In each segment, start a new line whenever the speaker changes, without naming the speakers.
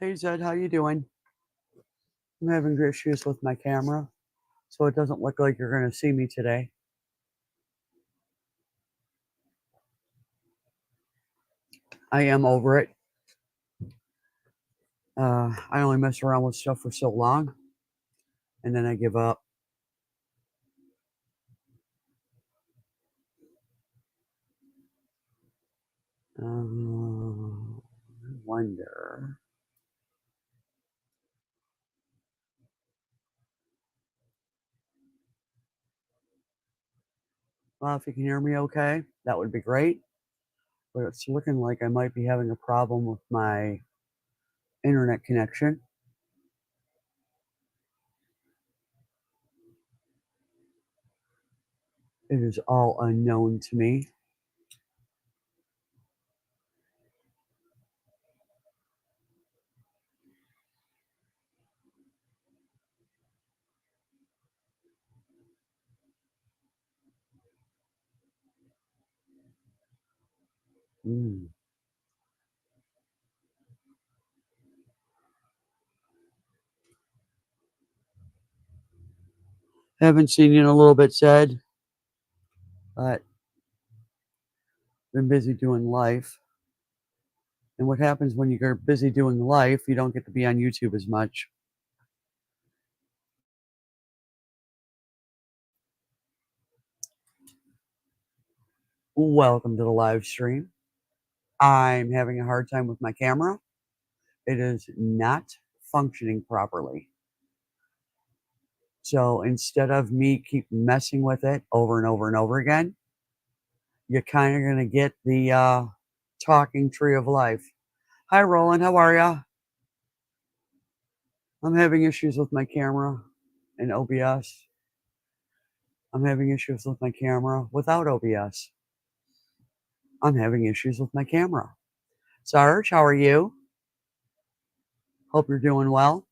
Hey Zed, how you doing? I'm having issues with my camera, so it doesn't look like you're going to see me today. I am over it. I only mess around with stuff for so long, and then I give up. I wonder. Well, if you can hear me okay, that would be great. But it's looking like I might be having a problem with my internet connection. It is all unknown to me. Mm. Haven't seen you in a little bit, Zed, but been busy doing life. And what happens when you're busy doing life, you don't get to be on YouTube as much. Welcome to the live stream. I'm having a hard time with my camera. It is not functioning properly. So instead of me keep messing with it over and over and over again, you're kind of going to get the talking tree of life. Hi, Roland. How are ya? I'm having issues with my camera and OBS. I'm having issues with my camera without OBS. I'm having issues with my camera. Sarge, how are you? Hope you're doing well.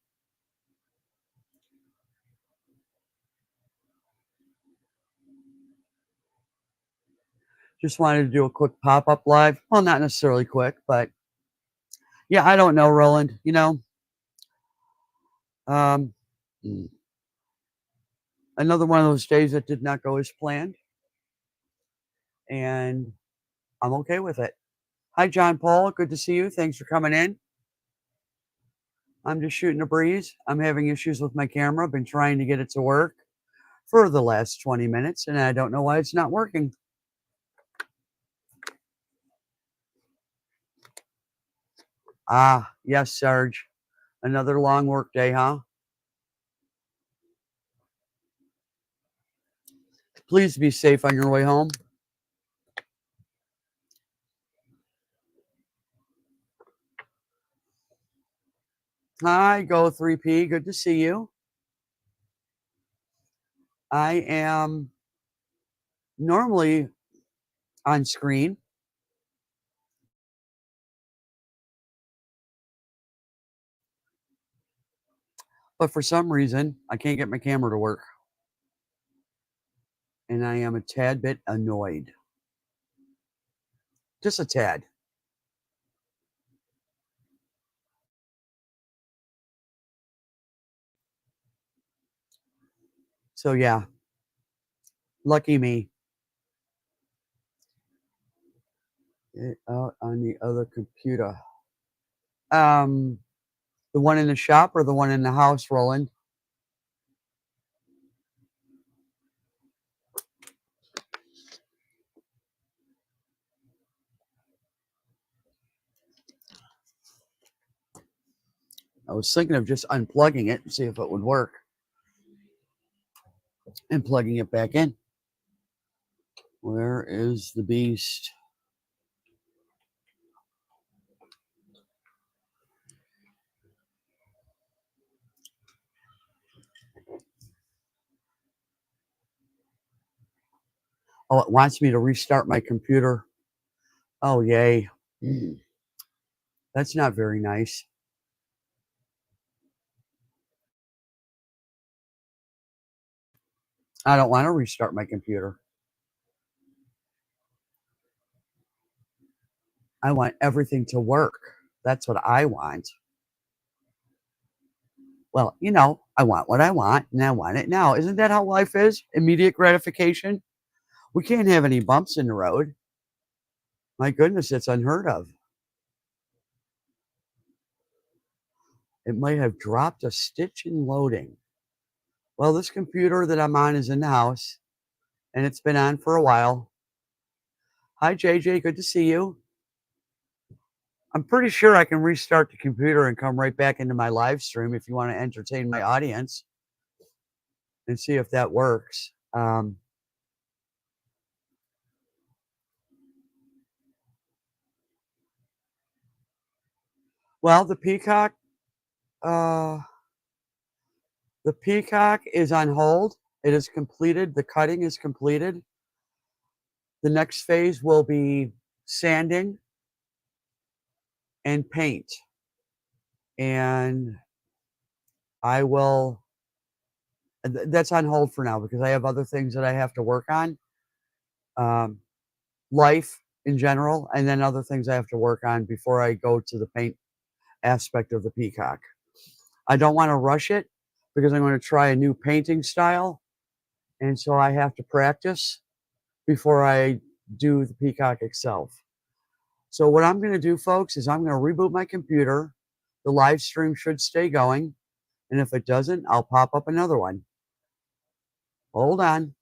Just wanted to do a quick pop up live. Well, not necessarily quick, but yeah, I don't know, Roland. Um, mm, another one of those days that did not go as planned, and I'm okay with it. Hi, John Paul. Good to see you. Thanks for coming in. I'm just shooting a breeze. I'm having issues with my camera. Been trying to get it to work for the last 20 minutes, and I don't know why it's not working. Ah, yes, Sarge. Another long work day, huh? Please be safe on your way home. Hi, Go 3P. Good to see you. I am normally on screen, but for some reason, I can't get my camera to work. And I am a tad bit annoyed. Just a tad. So, yeah, lucky me. Out on the other computer. Um, the one in the shop or the one in the house, Roland? I was thinking of just unplugging it and see if it would work and plugging it back in. Where is the beast? Oh, it wants me to restart my computer. Oh, yay. That's not very nice. I don't want to restart my computer. I want everything to work. That's what I want. Well, I want what I want and I want it now. Isn't that how life is? Immediate gratification. We can't have any bumps in the road. My goodness, it's unheard of. It might have dropped a stitch in loading. Well, this computer that I'm on is in the house and it's been on for a while. Hi, JJ. Good to see you. I'm pretty sure I can restart the computer and come right back into my live stream if you want to entertain my audience and see if that works. Well, uh, the peacock is on hold. It is completed. The cutting is completed. The next phase will be sanding and paint. And I will, that's on hold for now because I have other things that I have to work on. Um, Life in general, and then other things I have to work on before I go to the paint aspect of the peacock. I don't want to rush it because I'm going to try a new painting style, and so I have to practice before I do the peacock itself. So what I'm going to do, folks, is I'm going to reboot my computer. The live stream should stay going, and if it doesn't, I'll pop up another one. Hold on.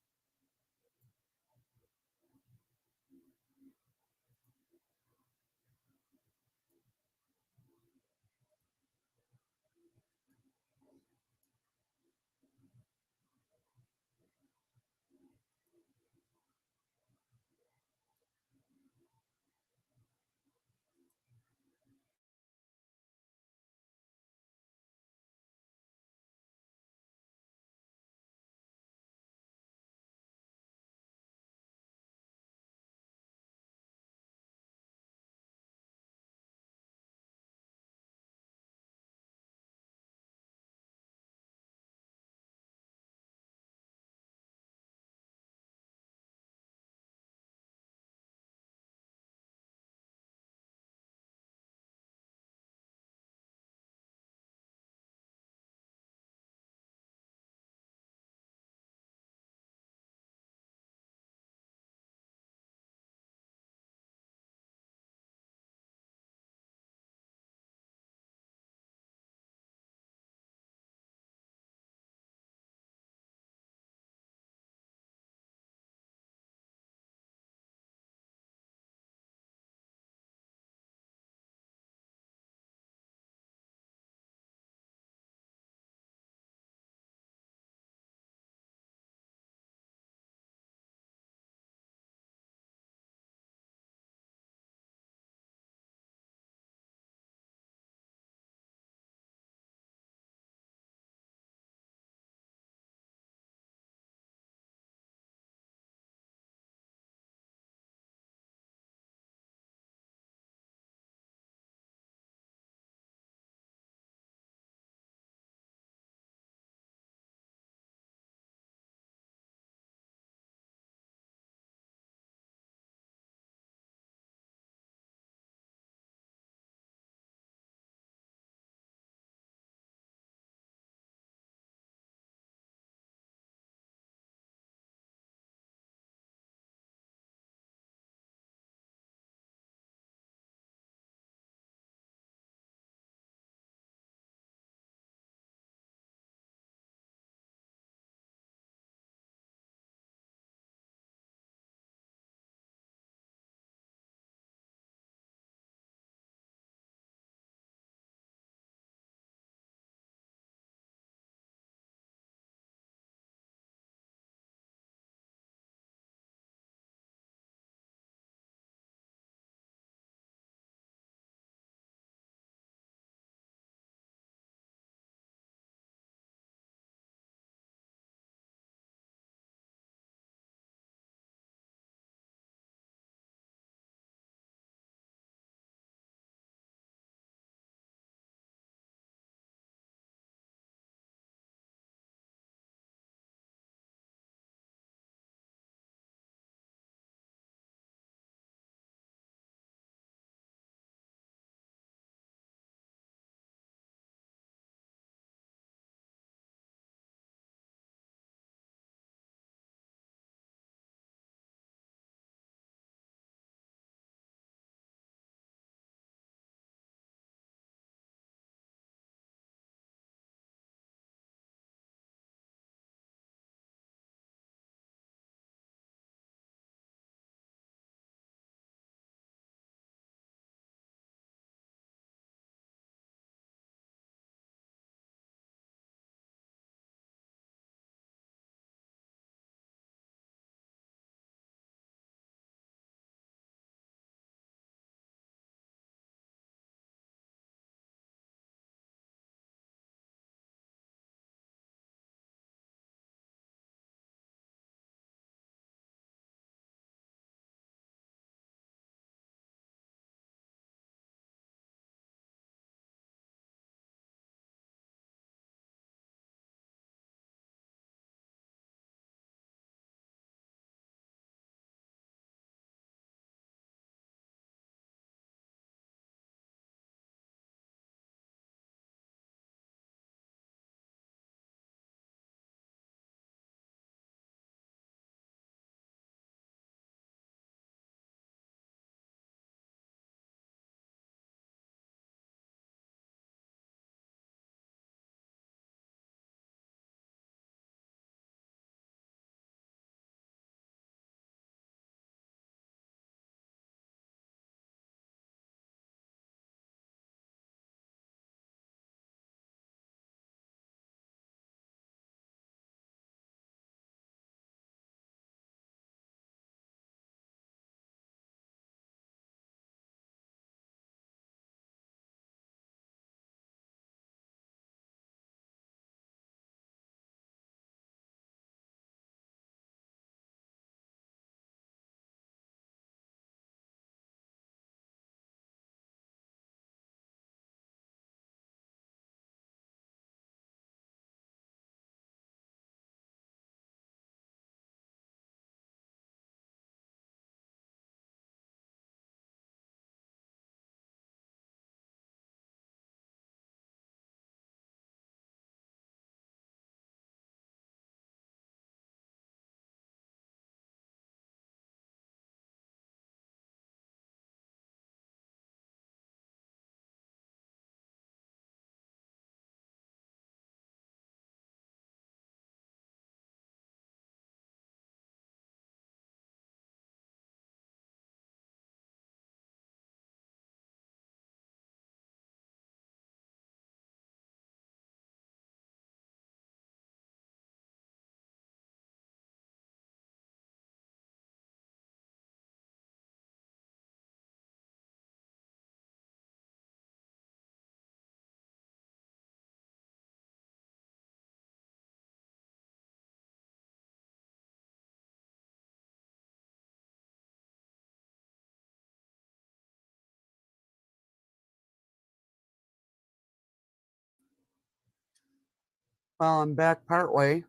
Well, I'm back partway.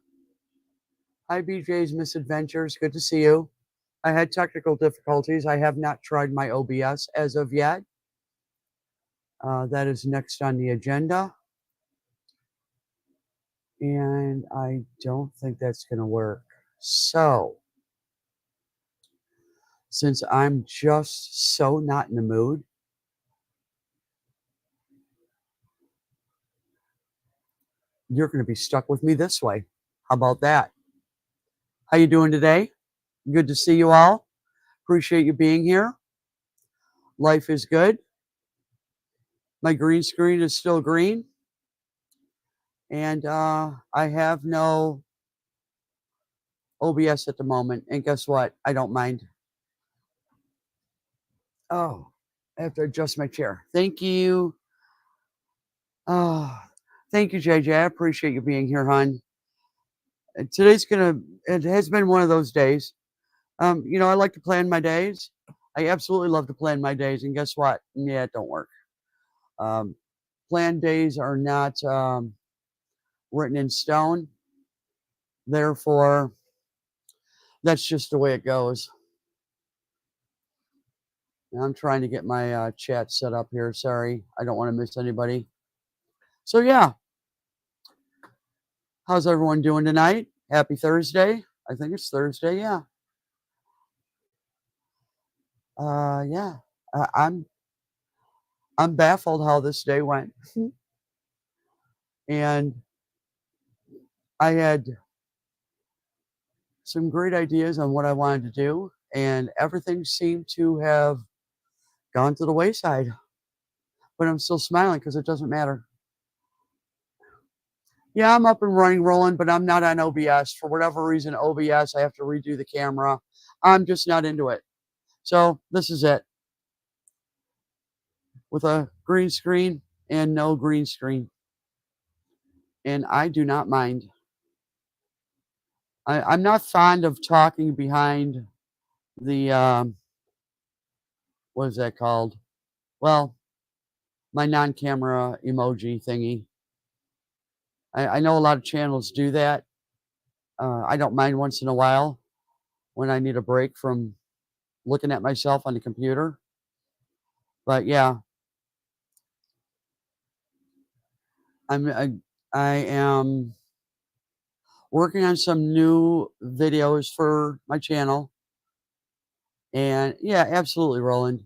Hi, BJ's Misadventures. Good to see you. I had technical difficulties. I have not tried my OBS as of yet. That is next on the agenda. And I don't think that's going to work. So, since I'm just so not in the mood, you're going to be stuck with me this way. How about that? How you doing today? Good to see you all. Appreciate you being here. Life is good. My green screen is still green. And I have no OBS at the moment. And guess what? I don't mind. Oh, I have to adjust my chair. Thank you. Oh, thank you, JJ. I appreciate you being here, hon. It has been one of those days. I like to plan my days. I absolutely love to plan my days. And guess what? Yeah, it don't work. Planned days are not written in stone. Therefore, that's just the way it goes. I'm trying to get my chat set up here. Sorry, I don't want to miss anybody. So yeah, how's everyone doing tonight? Happy Thursday. I think it's Thursday. Yeah. Yeah. I'm baffled how this day went, and I had some great ideas on what I wanted to do, and everything seemed to have gone to the wayside. But I'm still smiling because it doesn't matter. Yeah, I'm up and running, rolling, but I'm not on OBS. For whatever reason, OBS, I have to redo the camera. I'm just not into it. So this is it. With a green screen and no green screen. And I do not mind. I'm not fond of talking behind the, what is that called? Well, my non-camera emoji thingy. I know a lot of channels do that. I don't mind once in a while when I need a break from looking at myself on the computer. But yeah, I am working on some new videos for my channel. And yeah, absolutely, Roland.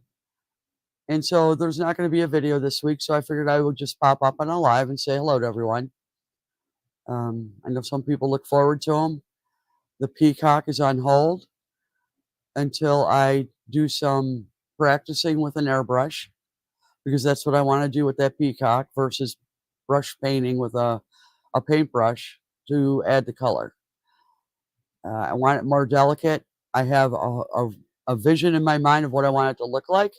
And so there's not going to be a video this week, so I figured I would just pop up on a live and say hello to everyone. I know some people look forward to them. The Peacock is on hold until I do some practicing with an airbrush, because that's what I want to do with that Peacock versus brush painting with a paintbrush to add the color. I want it more delicate. I have a vision in my mind of what I want it to look like,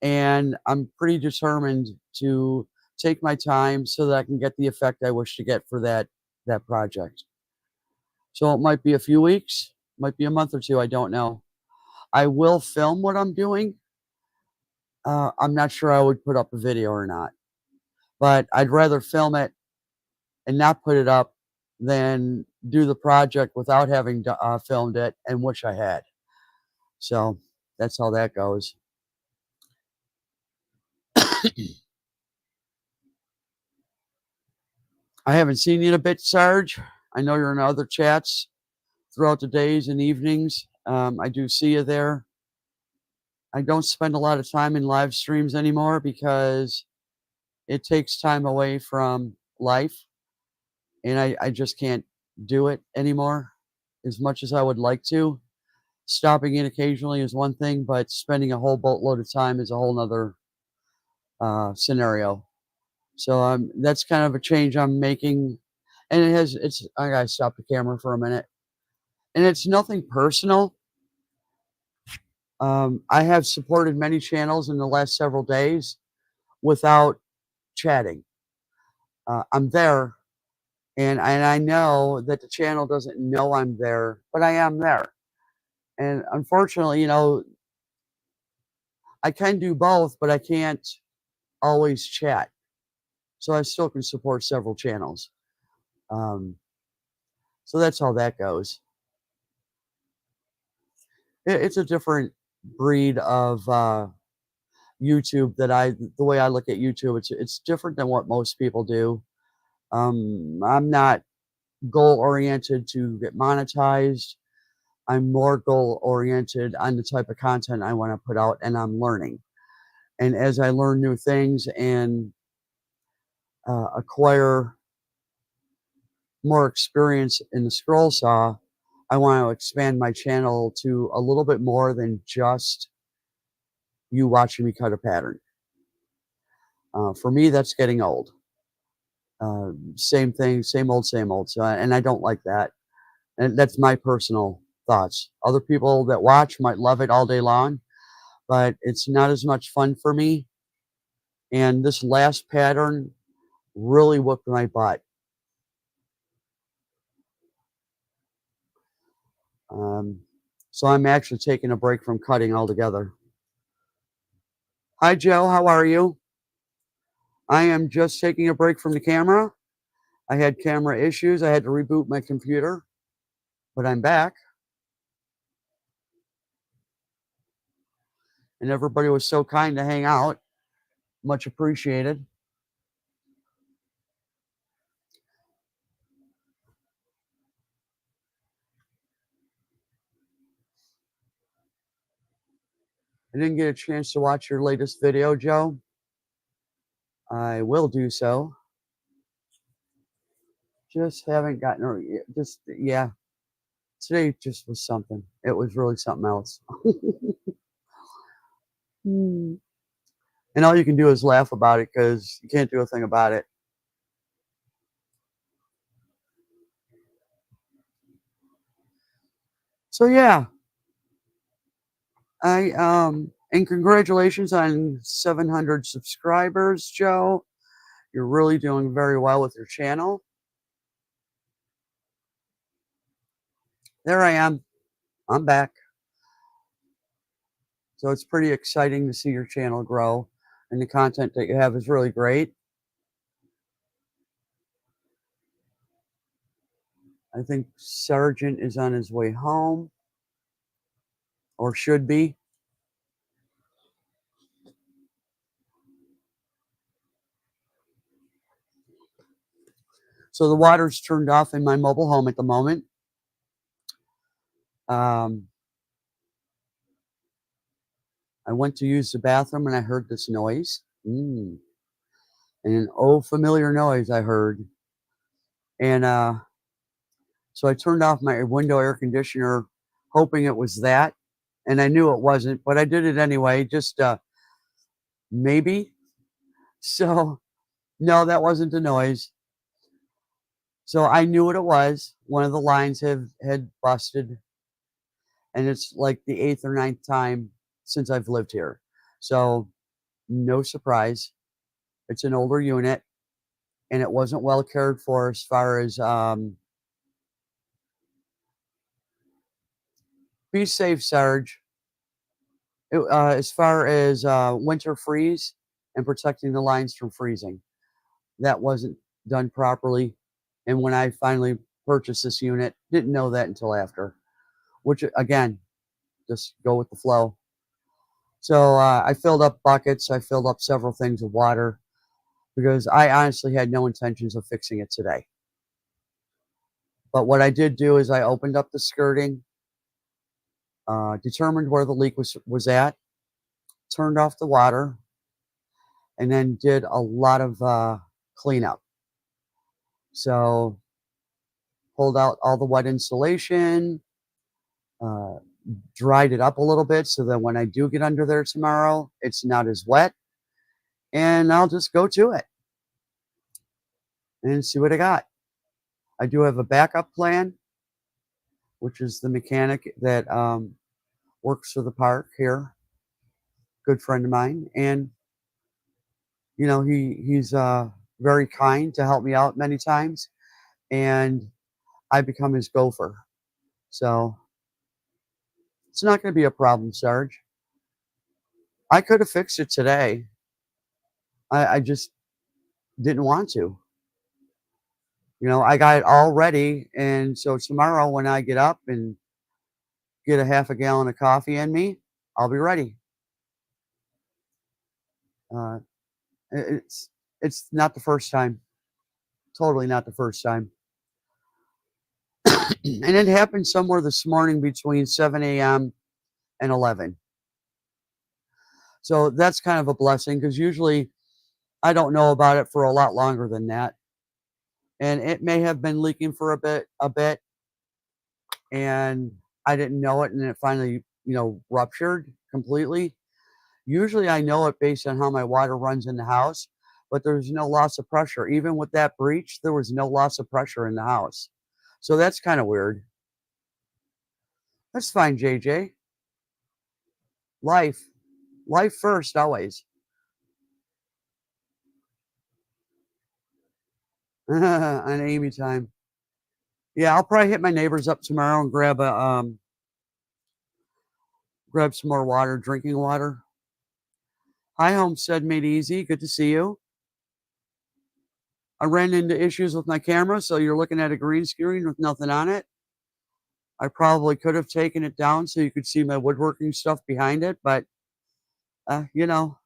and I'm pretty determined to take my time so that I can get the effect I wish to get for that project. So it might be a few weeks, might be a month or two, I don't know. I will film what I'm doing. I'm not sure I would put up a video or not, but I'd rather film it and not put it up than do the project without having filmed it and wish I had. So that's how that goes. I haven't seen you in a bit, Sarge. I know you're in other chats throughout the days and evenings. I do see you there. I don't spend a lot of time in live streams anymore because it takes time away from life, and I just can't do it anymore as much as I would like to. Stopping in occasionally is one thing, but spending a whole boatload of time is a whole nother scenario. So that's kind of a change I'm making, and I gotta stop the camera for a minute, and it's nothing personal. I have supported many channels in the last several days without chatting. I'm there, and I know that the channel doesn't know I'm there, but I am there. And unfortunately, I can do both, but I can't always chat. So I still can support several channels. Um, so that's how that goes. It's a different breed of YouTube that the way I look at YouTube, it's different than what most people do. I'm not goal oriented to get monetized. I'm more goal oriented on the type of content I want to put out, and I'm learning. And as I learn new things and acquire more experience in the scroll saw, I want to expand my channel to a little bit more than just you watching me cut a pattern. For me, that's getting old. Same thing, same old, same old. So, and I don't like that. And that's my personal thoughts. Other people that watch might love it all day long, but it's not as much fun for me. And this last pattern really whooped my butt. Um, so I'm actually taking a break from cutting altogether. Hi, Joe. How are you? I am just taking a break from the camera. I had camera issues. I had to reboot my computer, but I'm back. And everybody was so kind to hang out. Much appreciated. I didn't get a chance to watch your latest video, Joe. I will do so. Just haven't gotten, just, yeah. Today just was something. It was really something else. And all you can do is laugh about it because you can't do a thing about it. So yeah, and congratulations on 700 subscribers, Joe. You're really doing very well with your channel. There I am. I'm back. So it's pretty exciting to see your channel grow, and the content that you have is really great. I think Sergeant is on his way home, or should be. So the water's turned off in my mobile home at the moment. I went to use the bathroom and I heard this noise. And an old familiar noise I heard. And so I turned off my window air conditioner, hoping it was that. And I knew it wasn't, but I did it anyway, just maybe. So, no, that wasn't the noise. So I knew what it was. One of the lines had busted, and it's like the 8th or 9th time since I've lived here. So no surprise. It's an older unit, and it wasn't well cared for as far as be safe, Sarge. As far as winter freeze and protecting the lines from freezing, that wasn't done properly. And when I finally purchased this unit, didn't know that until after, which again, just go with the flow. So I filled up buckets. I filled up several things of water because I honestly had no intentions of fixing it today. But what I did do is I opened up the skirting, determined where the leak was at, turned off the water, and then did a lot of cleanup. So pulled out all the wet insulation, uh, dried it up a little bit so that when I do get under there tomorrow, it's not as wet, and I'll just go to it and see what I got. I do have a backup plan, which is the mechanic that works for the park here, good friend of mine, and you know he's very kind to help me out many times, and I become his gopher. So it's not going to be a problem, Sarge. I could have fixed it today. I just didn't want to. I got it all ready, and so tomorrow when I get up and get a half a gallon of coffee in me, I'll be ready. Uh, it's not the first time. Totally not the first time. And it happened somewhere this morning between 7 a.m. and 11. So that's kind of a blessing because usually I don't know about it for a lot longer than that. And it may have been leaking for a bit, and I didn't know it, and it finally, ruptured completely. Usually I know it based on how my water runs in the house, but there's no loss of pressure. Even with that breach, there was no loss of pressure in the house. So that's kind of weird. That's fine, JJ. Life. Life first, always. On Amy time. Yeah, I'll probably hit my neighbors up tomorrow and grab some more water, drinking water. Hi, Homestead Made Easy. Good to see you. I ran into issues with my camera, so you're looking at a green screen with nothing on it. I probably could have taken it down so you could see my woodworking stuff behind it, but uh, you know,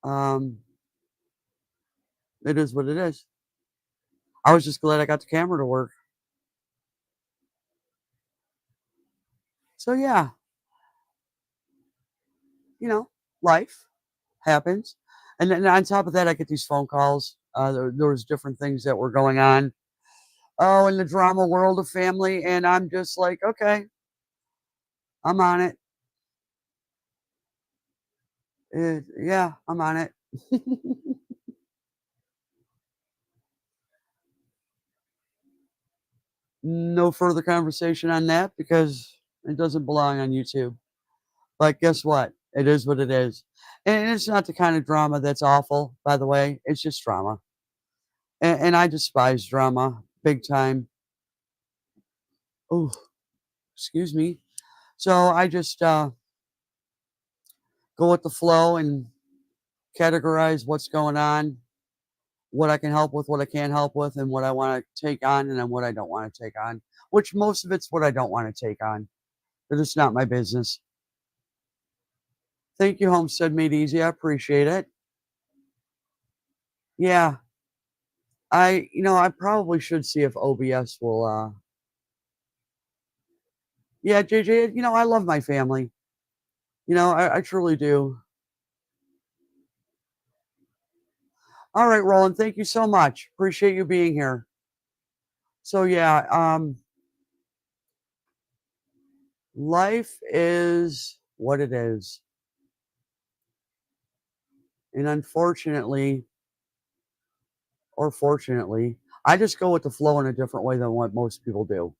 um, it is what it is. I was just glad I got the camera to work. So yeah, you know, life happens. And then on top of that, I get these phone calls. There was different things that were going on. Oh, in the drama world of family, and I'm just like, okay, I'm on it. Yeah, I'm on it. No further conversation on that because it doesn't belong on YouTube. But guess what? It is what it is. And it's not the kind of drama that's awful, by the way. It's just drama. And I despise drama big time. Oh, excuse me. So I just go with the flow and categorize what's going on, what I can help with, what I can't help with, and what I want to take on, and then what I don't want to take on, which most of it's what I don't want to take on. But it's not my business. Thank you, Homestead Made Easy. I appreciate it. Yeah, I probably should see if OBS will. Yeah, JJ, I love my family. I truly do. All right, Roland, thank you so much. Appreciate you being here. So yeah, life is what it is. And unfortunately, or fortunately, I just go with the flow in a different way than what most people do.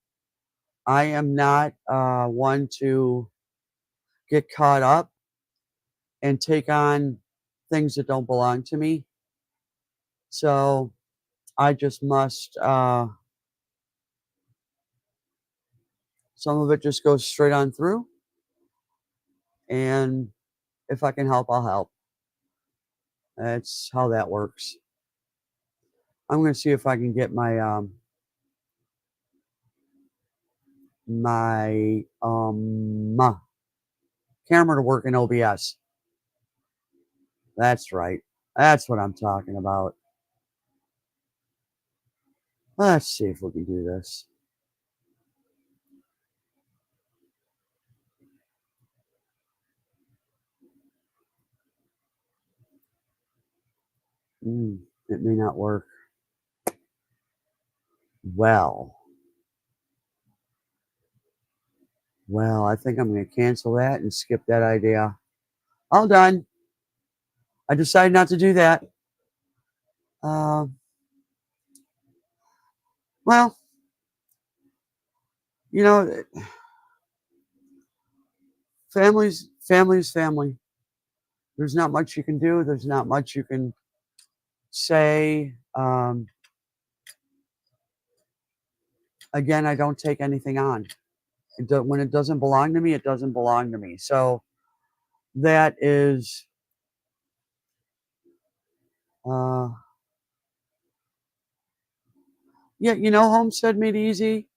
I am not one to get caught up and take on things that don't belong to me. So I just must, some of it just goes straight on through. And if I can help, I'll help. That's how that works. I'm going to see if I can get my camera to work in OBS. That's right. That's what I'm talking about. Let's see if we can do this. It may not work. Well, I think I'm going to cancel that and skip that idea. All done. I decided not to do that. Um, well, you know, family's family. There's not much you can do. There's not much you can say. Again, I don't take anything on. When it doesn't belong to me, it doesn't belong to me. So that is, uh, Yeah, Homestead made easy.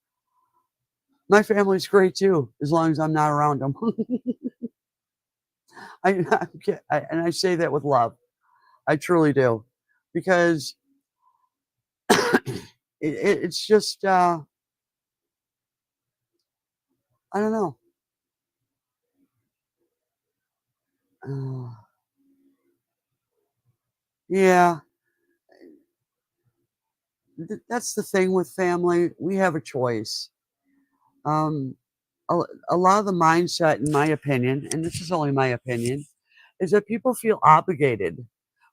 My family's great too, as long as I'm not around them. And I say that with love. I truly do, because it's just I don't know. Uh, yeah, that's the thing with family. We have a choice. Um, a lot of the mindset, in my opinion, and this is only my opinion, is that people feel obligated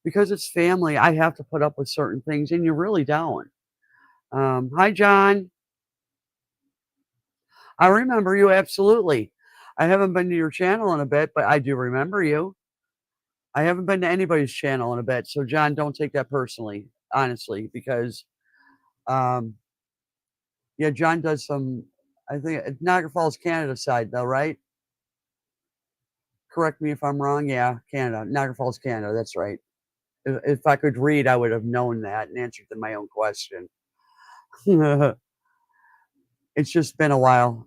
because it's family. I have to put up with certain things, and you really don't. Hi, John. I remember you absolutely. I haven't been to your channel in a bit, but I do remember you. I haven't been to anybody's channel in a bit, so John, don't take that personally, honestly, because um, yeah, John does some. I think Niagara Falls, Canada side, though, right? Correct me if I'm wrong. Yeah, Canada, Niagara Falls, Canada. That's right. If I could read, I would have known that and answered to my own question. It's just been a while.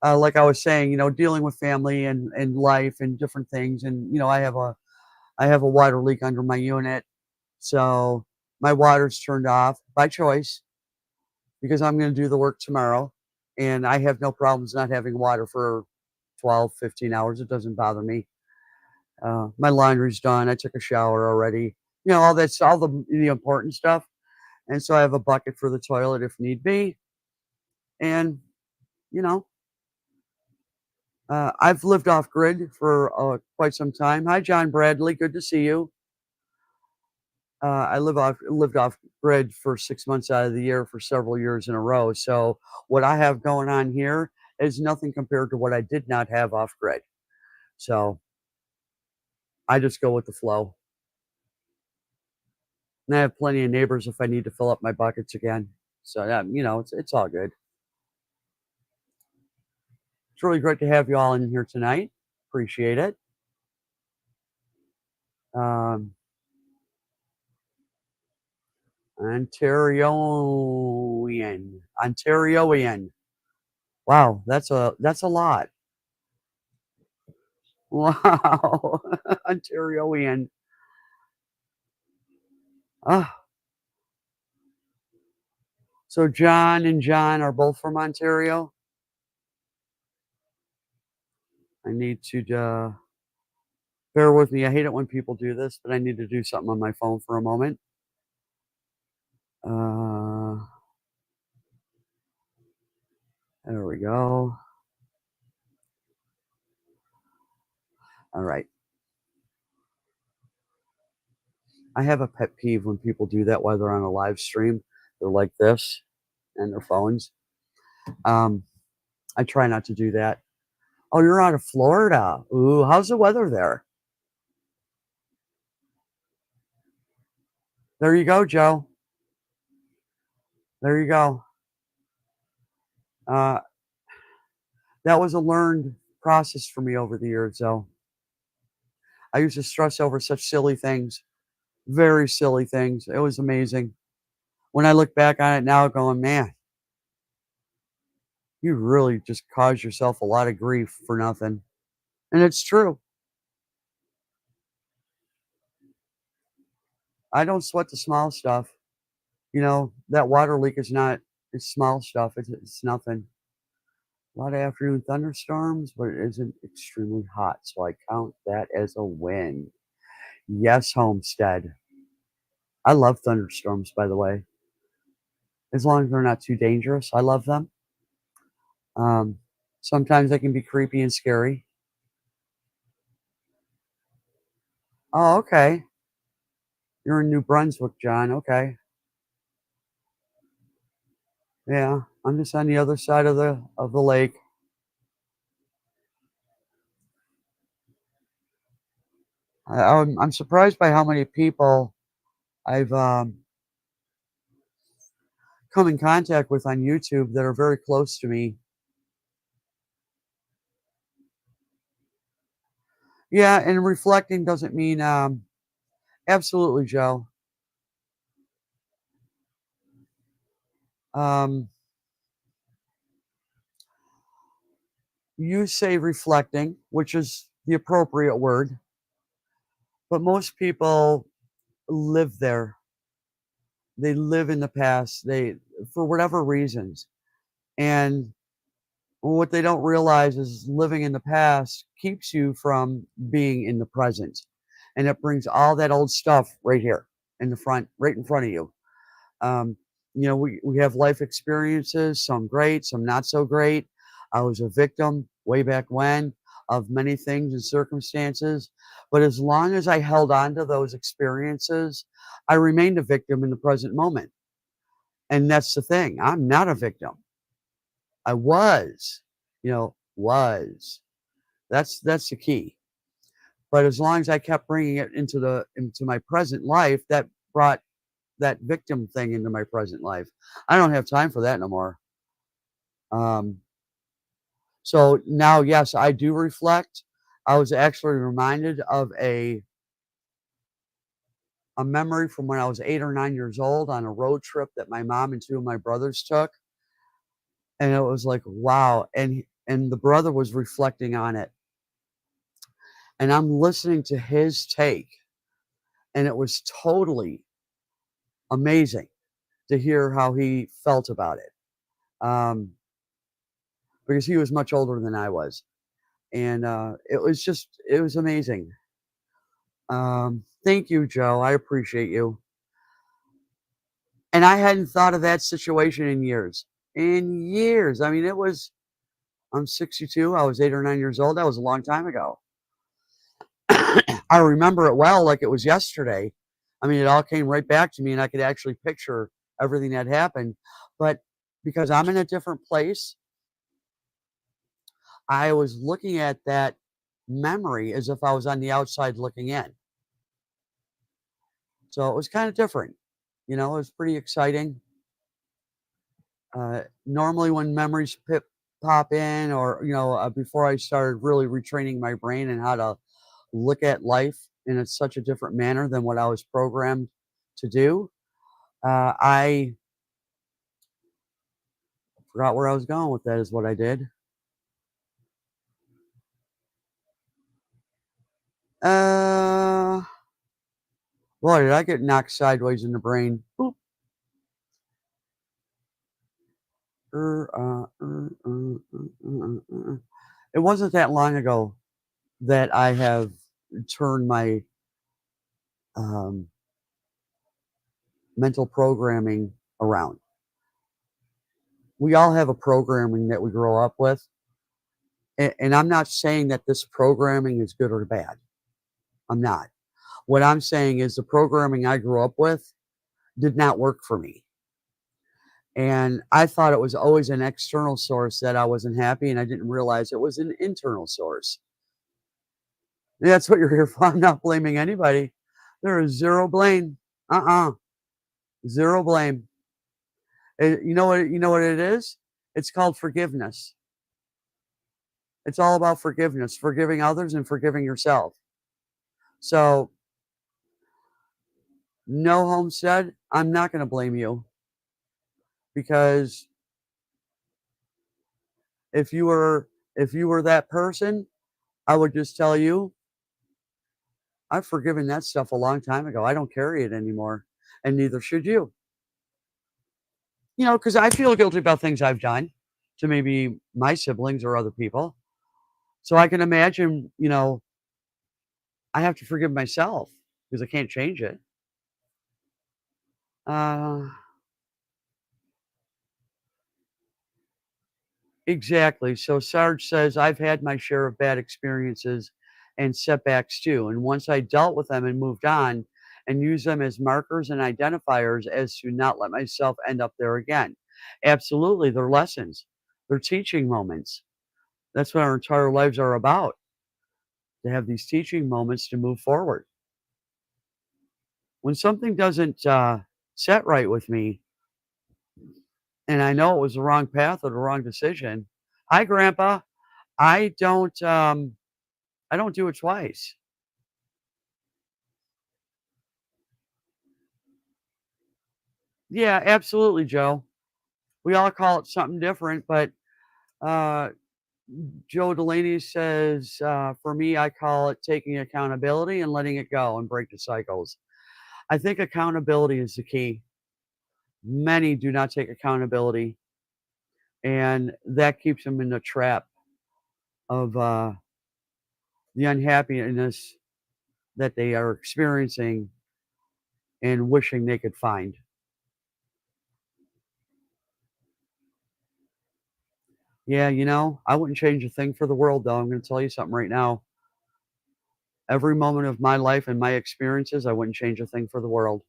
Like I was saying, dealing with family and life and different things, and I have a water leak under my unit, so my water's turned off by choice because I'm going to do the work tomorrow, and I have no problems not having water for 12, 15 hours. It doesn't bother me. My laundry's done. I took a shower already. All that's all the important stuff. And so I have a bucket for the toilet if need be. And, you know, I've lived off grid for quite some time. Hi, John Bradley. Good to see you. I lived off grid for 6 months out of the year for several years in a row. So what I have going on here is nothing compared to what I did not have off grid. So I just go with the flow. And I have plenty of neighbors if I need to fill up my buckets again. So yeah, it's all good. It's really great to have you all in here tonight. Appreciate it. Um, Ontarioan. Wow, that's a lot. Wow, Ontarioan. Ah, so John and John are both from Ontario. I need to bear with me. I hate it when people do this, but I need to do something on my phone for a moment. Uh, there we go. All right. I have a pet peeve when people do that while they're on a live stream. They're like this and their phones. Um, I try not to do that. Oh, you're out of Florida. Ooh, how's the weather there? There you go, Joe. There you go. Uh, that was a learned process for me over the years, though. I used to stress over such silly things, very silly things. It was amazing. When I look back on it now, going, man, you really just caused yourself a lot of grief for nothing. And it's true. I don't sweat the small stuff. That water leak is not, it's small stuff. It's nothing. A lot of afternoon thunderstorms, but it isn't extremely hot, so I count that as a win. Yes, Homestead. I love thunderstorms, by the way. As long as they're not too dangerous, I love them. Um, Sometimes they can be creepy and scary. Oh, okay. You're in New Brunswick, John. Okay. Yeah, I'm just on the other side of the lake. I'm surprised by how many people I've come in contact with on YouTube that are very close to me. Yeah, and reflecting doesn't mean absolutely, Joe. Um, you say reflecting, which is the appropriate word, but most people live there. They live in the past. They, for whatever reasons, and what they don't realize is living in the past keeps you from being in the present, and it brings all that old stuff right here in the front, right in front of you. Um, we have life experiences, some great, some not so great. I was a victim way back when of many things and circumstances, but as long as I held on to those experiences, I remained a victim in the present moment. And that's the thing. I'm not a victim. I was, was. That's the key. But as long as I kept bringing it into my present life, that brought that victim thing into my present life. I don't have time for that no more. Um, so now, yes, I do reflect. I was actually reminded of a memory from when I was 8 or 9 years old on a road trip that my mom and two of my brothers took, and it was like, wow. And the brother was reflecting on it, and I'm listening to his take, and it was totally amazing to hear how he felt about it. Because he was much older than I was. And it was amazing. Thank you, Joe. I appreciate you. And I hadn't thought of that situation in years. In years. I mean, I'm 62. I was 8 or 9 years old. That was a long time ago. I remember it well, like it was yesterday. I mean, it all came right back to me, and I could actually picture everything that happened. But because I'm in a different place, I was looking at that memory as if I was on the outside looking in. So it was kind of different. It was pretty exciting. Normally, when memories pop in, or before I started really retraining my brain and how to look at life in such a different manner than what I was programmed to do, I forgot where I was going with that. Is what I did. Uh, Boy, did I get knocked sideways in the brain? Boop. It wasn't that long ago that I have turned my um, mental programming around. We all have a programming that we grow up with. And I'm not saying that this programming is good or bad. I'm not. What I'm saying is the programming I grew up with did not work for me. And I thought it was always an external source that I wasn't happy, and I didn't realize it was an internal source. That's what you're here for. I'm not blaming anybody. There is zero blame. Uh-uh. Zero blame. You know what it is? It's called forgiveness. It's all about forgiveness, forgiving others and forgiving yourself. So, no, Homestead, I'm not going to blame you, because if you were if you were that person, I would just tell you, I've forgiven that stuff a long time ago. I don't carry it anymore, and neither should you. Because I feel guilty about things I've done to maybe my siblings or other people. So I can imagine, I have to forgive myself because I can't change it. Uh, exactly. So Sarge says, I've had my share of bad experiences and setbacks too. And once I dealt with them and moved on and used them as markers and identifiers as to not let myself end up there again. Absolutely. They're lessons, they're teaching moments. That's what our entire lives are about, to have these teaching moments to move forward. When something doesn't set right with me, and I know it was the wrong path or the wrong decision. Hi, Grandpa. I don't um I don't do it twice. Yeah, absolutely, Joe. We all call it something different, but uh, Joe Delaney says, for me, I call it taking accountability and letting it go and break the cycles. I think accountability is the key. Many do not take accountability, and that keeps them in the trap of the unhappiness that they are experiencing and wishing they could find. Yeah, I wouldn't change a thing for the world, though. I'm going to tell you something right now. Every moment of my life and my experiences, I wouldn't change a thing for the world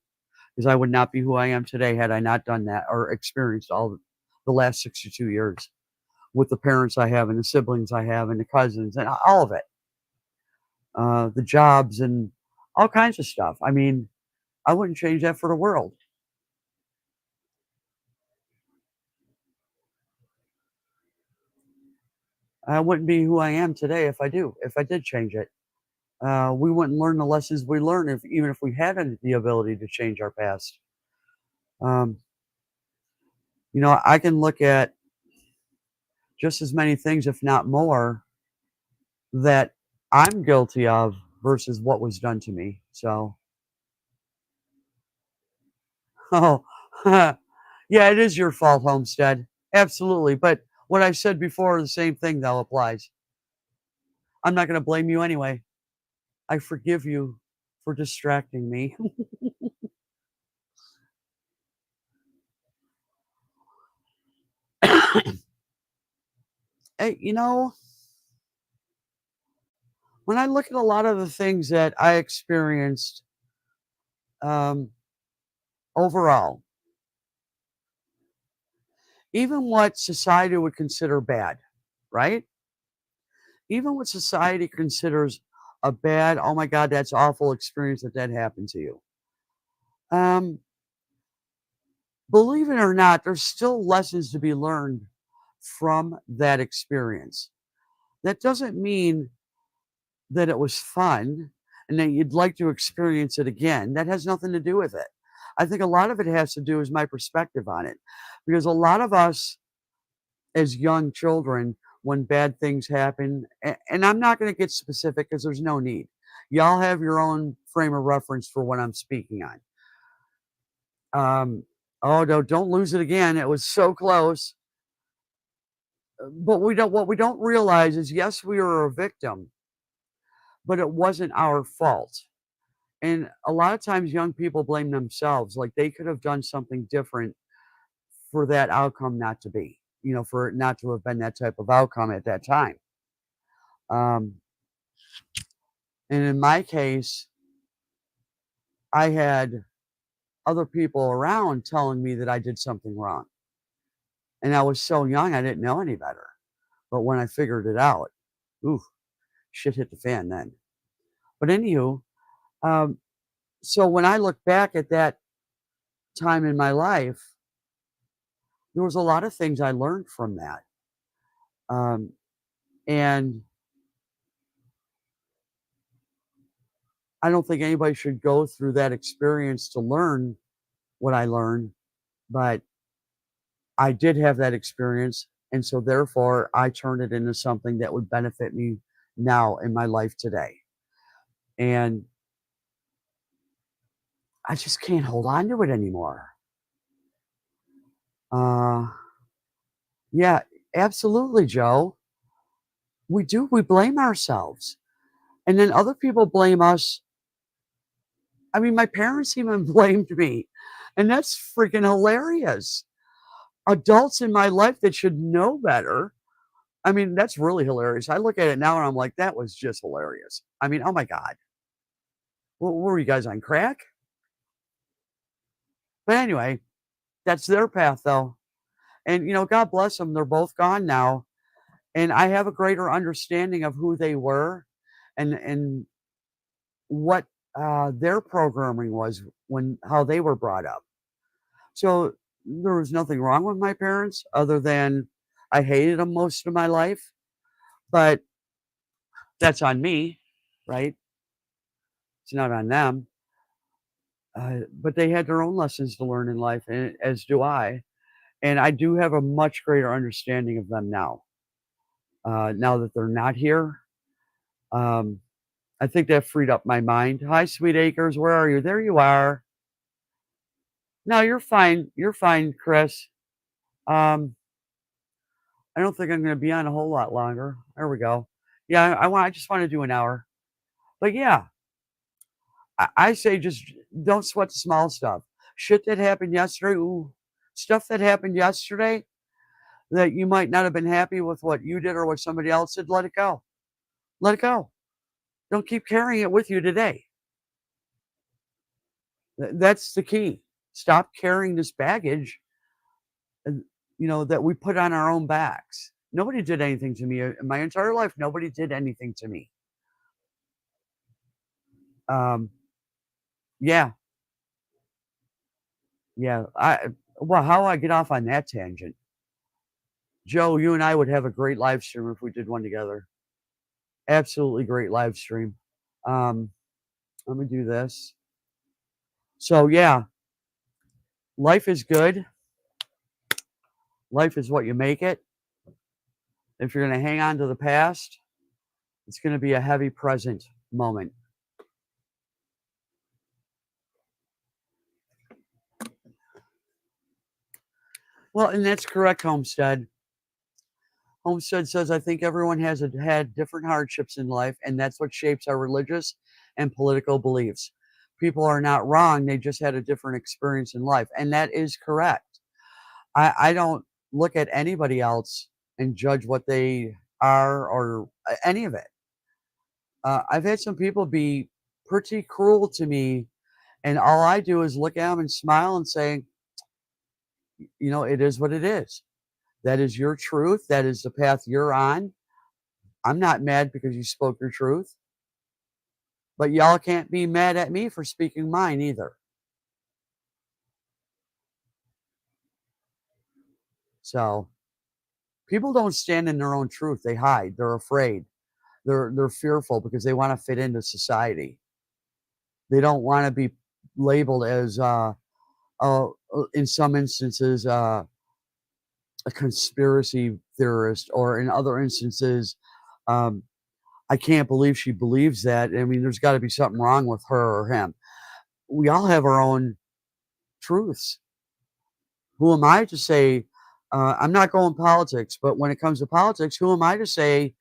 because I would not be who I am today had I not done that or experienced all the last 62 years with the parents I have and the siblings I have and the cousins and all of it, the jobs and all kinds of stuff. I mean, I wouldn't change that for the world. I wouldn't be who I am today if I did change it. We wouldn't learn the lessons we learn even if we had the ability to change our past. Um, I can look at just as many things, if not more, that I'm guilty of versus what was done to me. So, oh, yeah, it is your fault, Homestead. Absolutely. But what I said before, the same thing though applies. I'm not going to blame you anyway. I forgive you for distracting me. Hey, when I look at a lot of the things that I experienced um, overall, even what society would consider bad, right? Even what society considers a bad, oh my God, that's awful experience that happened to you. Um, Believe it or not, there's still lessons to be learned from that experience. That doesn't mean that it was fun and that you'd like to experience it again. That has nothing to do with it. I think a lot of it has to do is my perspective on it. Because a lot of us as young children, when bad things happen, and I'm not going to get specific because there's no need. Y'all have your own frame of reference for what I'm speaking on. Oh no, don't lose it again. It was so close. But what we don't realize is yes, we were a victim, but it wasn't our fault. And a lot of times young people blame themselves, like they could have done something different for that outcome not to be, for it not to have been that type of outcome at that time. Um, and in my case, I had other people around telling me that I did something wrong. And I was so young, I didn't know any better. But when I figured it out, ooh, shit hit the fan then. But anywho, um, so when I look back at that time in my life, there was a lot of things I learned from that. Um, and I don't think anybody should go through that experience to learn what I learned, but I did have that experience. And so therefore, I turned it into something that would benefit me now in my life today. And I just can't hold on to it anymore. Uh, yeah, absolutely, Joe. We do. We blame ourselves. And then other people blame us. I mean, my parents even blamed me. And that's freaking hilarious. Adults in my life that should know better. I mean, that's really hilarious. I look at it now and I'm like, that was just hilarious. I mean, oh my God. What were you guys on crack? But anyway, that's their path though. And, God bless them. They're both gone now. And I have a greater understanding of who they were and what their programming was when how they were brought up. So there was nothing wrong with my parents other than I hated them most of my life, but that's on me, right? It's not on them. But they had their own lessons to learn in life, and as do I. And I do have a much greater understanding of them now. Now that they're not here, um, I think that freed up my mind. Hi, Sweet Acres, where are you? There you are. No, you're fine. You're fine, Chris. Um, I don't think I'm gonna be on a whole lot longer. There we go. Yeah, I just wanna do an hour. But yeah, I say just don't sweat the small stuff. Shit that happened yesterday, ooh, stuff that happened yesterday that you might not have been happy with what you did or what somebody else did, let it go. Let it go. Don't keep carrying it with you today. That's the key. Stop carrying this baggage, that we put on our own backs. Nobody did anything to me in my entire life. Nobody did anything to me. Um, yeah, yeah. Well, how I get off on that tangent? Joe, you and I would have a great live stream if we did one together. Absolutely great live stream. Um, Let me do this. So yeah, life is good. Life is what you make it. If you're going to hang on to the past, it's going to be a heavy present moment. Well, and that's correct, Homestead. Homestead says, I think everyone has had different hardships in life, and that's what shapes our religious and political beliefs. People are not wrong, they just had a different experience in life. And that is correct. I don't look at anybody else and judge what they are or any of it. I've had some people be pretty cruel to me, and all I do is look at them and smile and say, it is what it is. That is your truth. That is the path you're on. I'm not mad because you spoke your truth, but y'all can't be mad at me for speaking mine either. So people don't stand in their own truth. They hide. They're afraid. They're fearful because they want to fit into society. They don't want to be labeled as in some instances a conspiracy theorist, or in other instances, um, I can't believe she believes that. I mean, there's got to be something wrong with her or him. We all have our own truths. Who am I to say? I'm not going politics, but when it comes to politics, who am I to say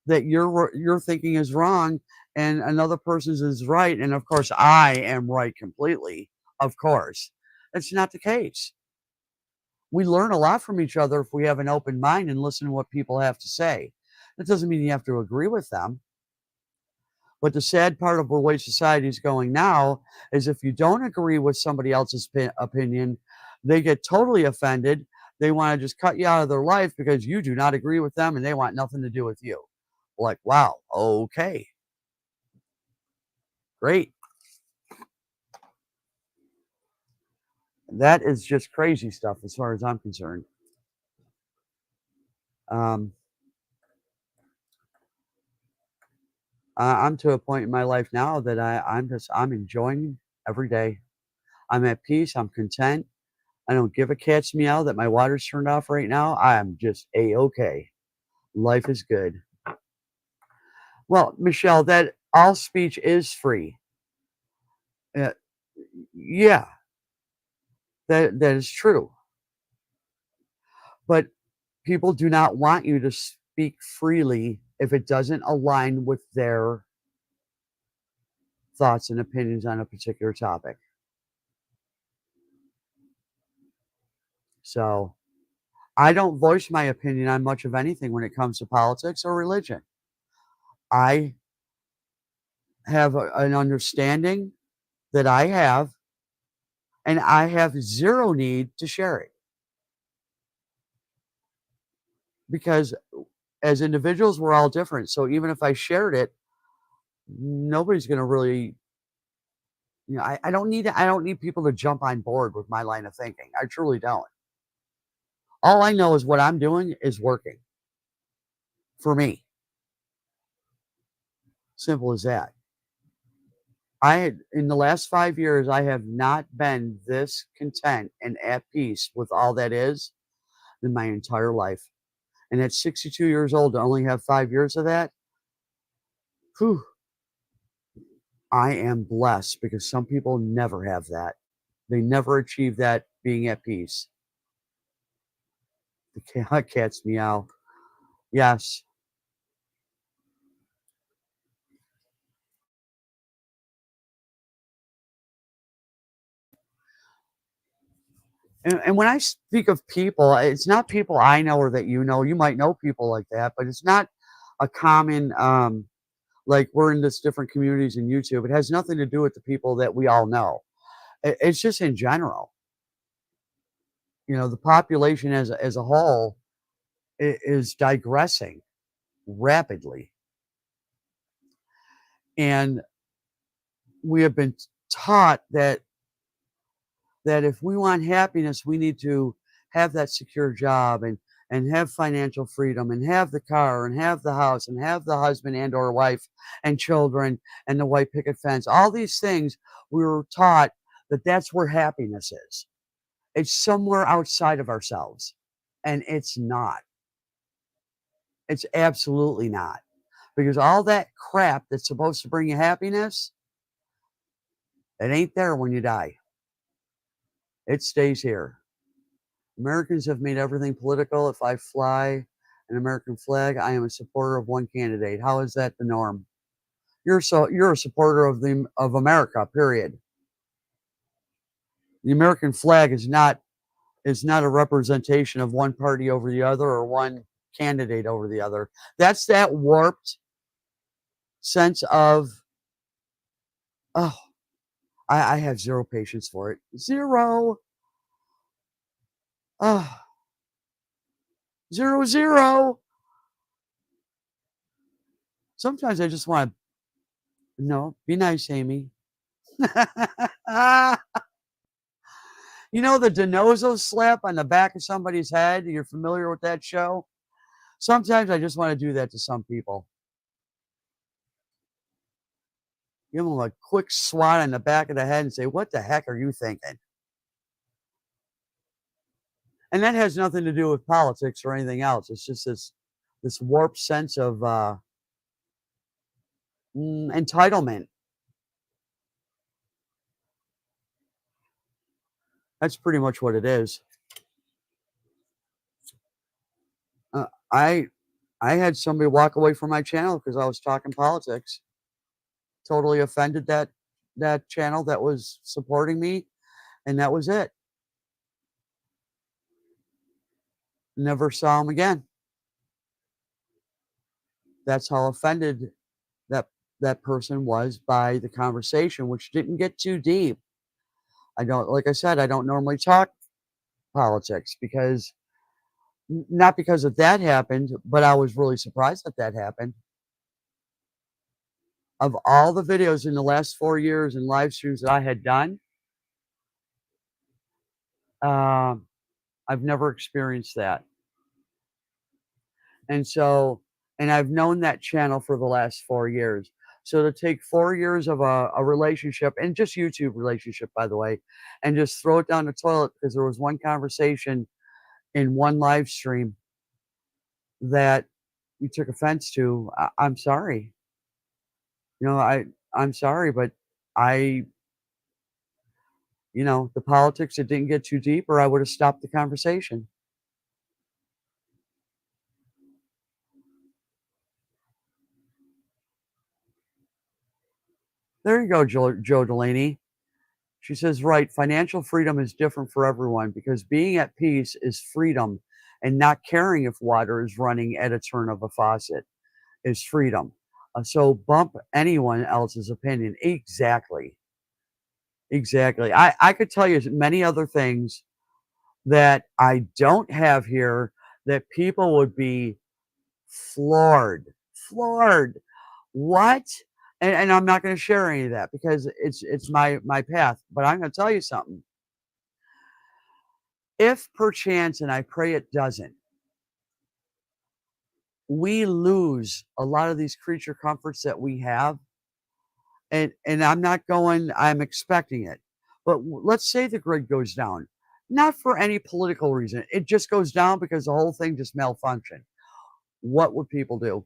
that your thinking is wrong and another person's is right? And of course, I am right completely. Of course, that's not the case. We learn a lot from each other if we have an open mind and listen to what people have to say. That doesn't mean you have to agree with them. But the sad part of the way society is going now is if you don't agree with somebody else's opinion, they get totally offended. They want to just cut you out of their life because you do not agree with them and they want nothing to do with you. Like, wow, okay, great. That is just crazy stuff as far as I'm concerned. Um, I'm to a point in my life now that I'm enjoying every day. I'm at peace. I'm content. I don't give a cat's meow that my water's turned off right now. I'm just a-okay. Life is good. Well, Michelle, that all speech is free. Uh, yeah, that is true. But people do not want you to speak freely if it doesn't align with their thoughts and opinions on a particular topic. So I don't voice my opinion on much of anything when it comes to politics or religion. I have an understanding that I have, and I have zero need to share it because as individuals, we're all different. So even if I shared it, nobody's going to really, I don't need people to jump on board with my line of thinking. I truly don't. All I know is what I'm doing is working for me. Simple as that. In the last 5 years, I have not been this content and at peace with all that is in my entire life. And at 62 years old, to only have 5 years of that, whew, I am blessed because some people never have that. They never achieve that being at peace. The cat's meow. Yes. And when I speak of people, it's not people I know or that you know. You might know people like that, but it's not a common, like we're in this different communities in YouTube. It has nothing to do with the people that we all know. It's just in general. You know, the population as a whole is digressing rapidly. And we have been taught that if we want happiness, we need to have that secure job and have financial freedom and have the car and have the house and have the husband and or wife and children and the white picket fence. All these things we were taught that that's where happiness is. It's somewhere outside of ourselves, and it's not. It's absolutely not. Because all that crap that's supposed to bring you happiness, it ain't there when you die. It stays here. Americans have made everything political. If I fly an American flag, I am a supporter of one candidate. How is that the norm? You're a supporter of America, period. The American flag is not a representation of one party over the other or one candidate over the other. That's that warped sense of, oh, I have zero patience for it. Zero. Oh, zero, zero. Sometimes I just want to, no, be nice, Amy. You know the DiNozzo slap on the back of somebody's head? You're familiar with that show? Sometimes I just want to do that to some people. Give them a quick swat on the back of the head and say, "What the heck are you thinking?" And that has nothing to do with politics or anything else. It's just this warped sense of entitlement. That's pretty much what it is. Uh, I I had somebody walk away from my channel because I was talking politics. Totally offended that channel that was supporting me, and that was it. Never saw him again. That's how offended that that person was by the conversation, which didn't get too deep. I don't, like I said, I don't normally talk politics because not because of that happened, but I was really surprised that that happened. Of all the videos in the last 4 years and live streams that I had done, um, I've never experienced that. And so, and I've known that channel for the last 4 years. So to take 4 years of a relationship, and just YouTube relationship, by the way, and just throw it down the toilet because there was one conversation in one live stream that you took offense to, I'm sorry. You know, I'm sorry, but I, the politics, it didn't get too deep, or I would have stopped the conversation. There you go, Joe Delaney. She says, right, financial freedom is different for everyone because being at peace is freedom, and not caring if water is running at a turn of a faucet is freedom. So bump anyone else's opinion. Exactly. Exactly. I could tell you many other things that I don't have here that people would be floored. Floored. What? And I'm not going to share any of that because it's my path. But I'm going to tell you something. If perchance, and I pray it doesn't, we lose a lot of these creature comforts that we have, and I'm not going, I'm expecting it. But let's say the grid goes down. not for any political reason. It just goes down because the whole thing just malfunctioned. What would people do?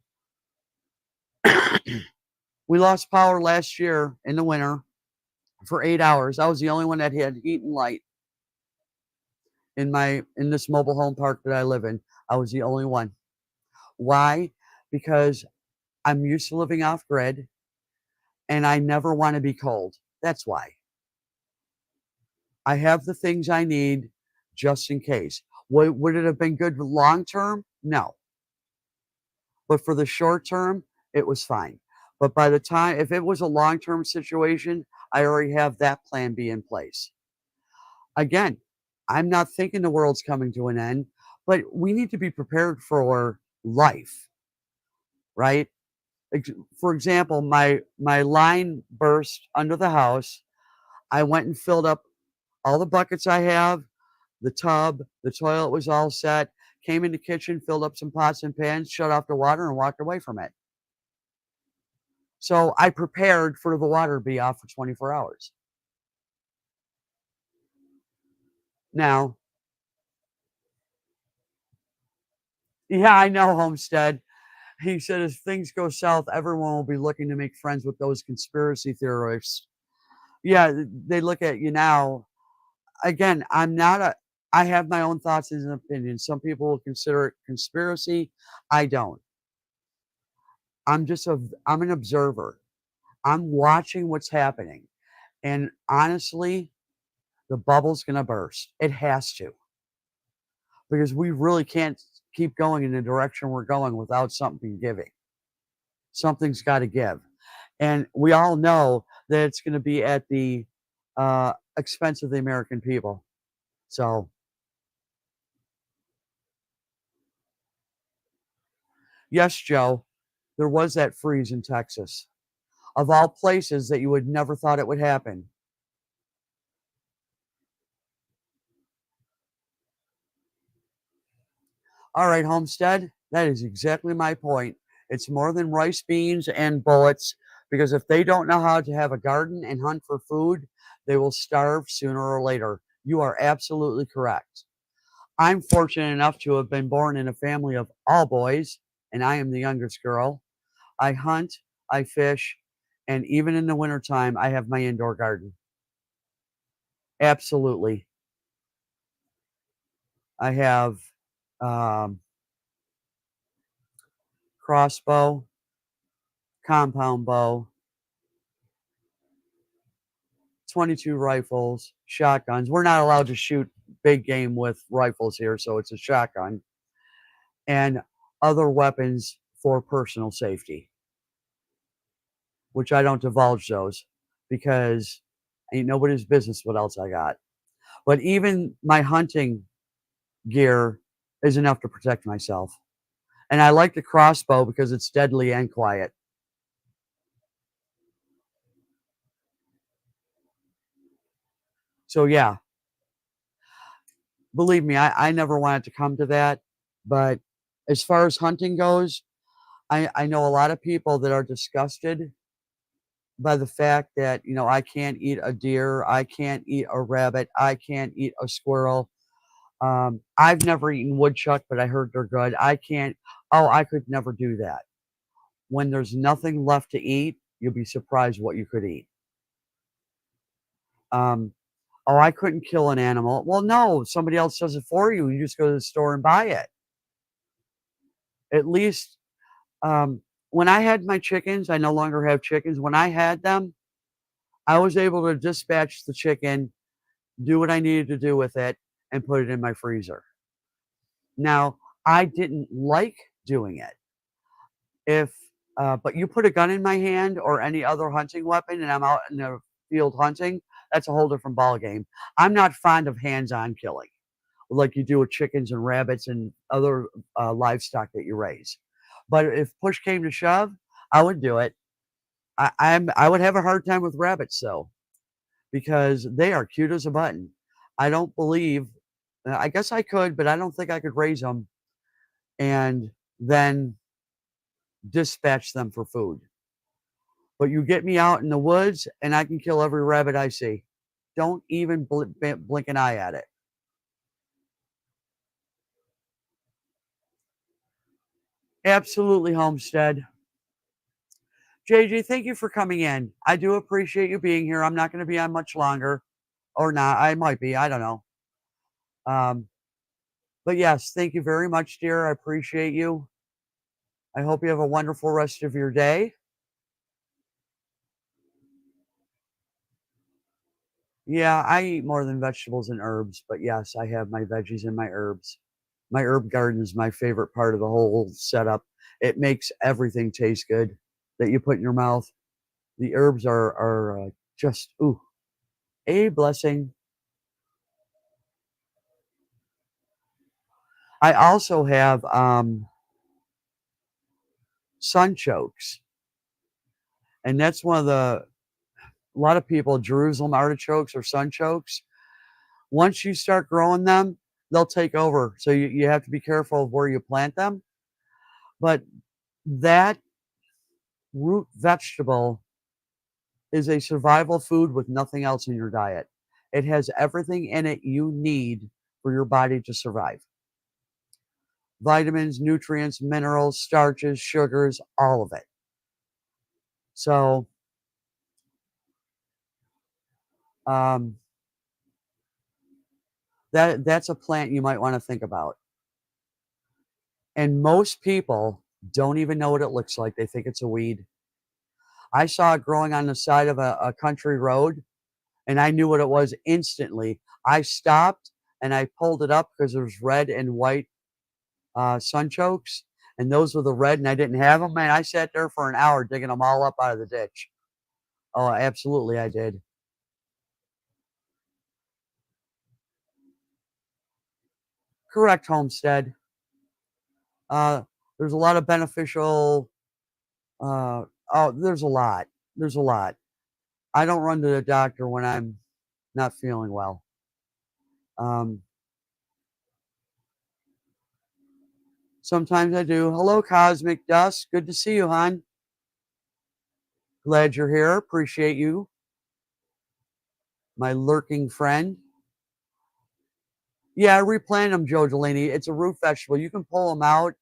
We lost power last year in the winter for 8 hours. I was the only one that had heat and light in this mobile home park that I live in. I was the only one. Why? Because I'm used to living off grid and I never want to be cold. That's why. I have the things I need just in case. Would it have been good long term? No. But for the short term, it was fine. But by the time, if it was a long term situation, I already have that plan B in place. Again, I'm not thinking the world's coming to an end, but we need to be prepared for life, right? For example, my line burst under the house. I went and filled up all the buckets I have, the tub, the toilet was all set, came in the kitchen, filled up some pots and pans, shut off the water, and walked away from it. So I prepared for the water to be off for 24 hours. Now, yeah, I know, Homestead. He said, if things go south, everyone will be looking to make friends with those conspiracy theorists. Yeah, they look at you now. Again, I have my own thoughts and opinions. Some people will consider it conspiracy. I don't. I'm an observer. I'm watching what's happening. And honestly, the bubble's going to burst. It has to, because we really can't keep going in the direction we're going without something giving. Something's got to give. And we all know that it's going to be at the expense of the American people. So, yes, Joe, there was that freeze in Texas. Of all places that you would never thought it would happen. All right, Homestead, that is exactly my point. It's more than rice, beans, and bullets, because if they don't know how to have a garden and hunt for food, they will starve sooner or later. You are absolutely correct. I'm fortunate enough to have been born in a family of all boys, and I am the youngest girl. I hunt, I fish, and even in the wintertime, I have my indoor garden. Absolutely. I have um, crossbow, compound bow, 22 rifles, shotguns. We're not allowed to shoot big game with rifles here, so it's a shotgun, and other weapons for personal safety, which I don't divulge those because ain't nobody's business what else I got. But even my hunting gear is enough to protect myself. And I like the crossbow because it's deadly and quiet. So yeah, believe me, I never wanted to come to that. But as far as hunting goes, I know a lot of people that are disgusted by the fact that, I can't eat a deer, I can't eat a rabbit, I can't eat a squirrel. I've never eaten woodchuck, but I heard they're good. I could never do that. When there's nothing left to eat, you'll be surprised what you could eat. Um, oh, I couldn't kill an animal. Well, no, somebody else does it for you. You just go to the store and buy it. At least, um, when I had my chickens, I no longer have chickens. When I had them, I was able to dispatch the chicken, do what I needed to do with it, and put it in my freezer. Now, I didn't like doing it. If But you put a gun in my hand or any other hunting weapon, and I'm out in the field hunting, that's a whole different ballgame. I'm not fond of hands-on killing, like you do with chickens and rabbits and other livestock that you raise. But if push came to shove, I would do it. I would have a hard time with rabbits though, because they are cute as a button. I don't believe. I guess I could, but I don't think I could raise them and then dispatch them for food. But you get me out in the woods and I can kill every rabbit I see. Don't even blink an eye at it. Absolutely, Homestead. JJ, thank you for coming in. I do appreciate you being here. I'm not going to be on much longer, or not. I might be. I don't know. Um, but yes, thank you very much, dear. I appreciate you. I hope you have a wonderful rest of your day. Yeah, I eat more than vegetables and herbs, but yes, I have my veggies and my herbs. My herb garden is my favorite part of the whole setup. It makes everything taste good that you put in your mouth. The herbs are just ooh, a blessing. I also have sunchokes, and that's one of the a lot of people Jerusalem artichokes or sunchokes. Once you start growing them, they'll take over. So you have to be careful of where you plant them. But that root vegetable is a survival food with nothing else in your diet. It has everything in it you need for your body to survive. Vitamins, nutrients, minerals, starches, sugars, all of it. So, um, that's a plant you might want to think about. And most people don't even know what it looks like. They think it's a weed. I saw it growing on the side of a country road and I knew what it was instantly. I stopped and I pulled it up because there's red and white sunchokes, and those were the red, and I didn't have them. Man, I sat there for an hour digging them all up out of the ditch. Oh, absolutely, I did. Correct, Homestead. Uh, there's a lot of beneficial. Uh, oh, there's a lot. There's a lot. I don't run to the doctor when I'm not feeling well. Um, Sometimes I do. Hello, Cosmic Dust. Good to see you, hon. Glad you're here. Appreciate you, my lurking friend. Yeah, I replant them, Joe Delaney. It's a root vegetable. You can pull them out.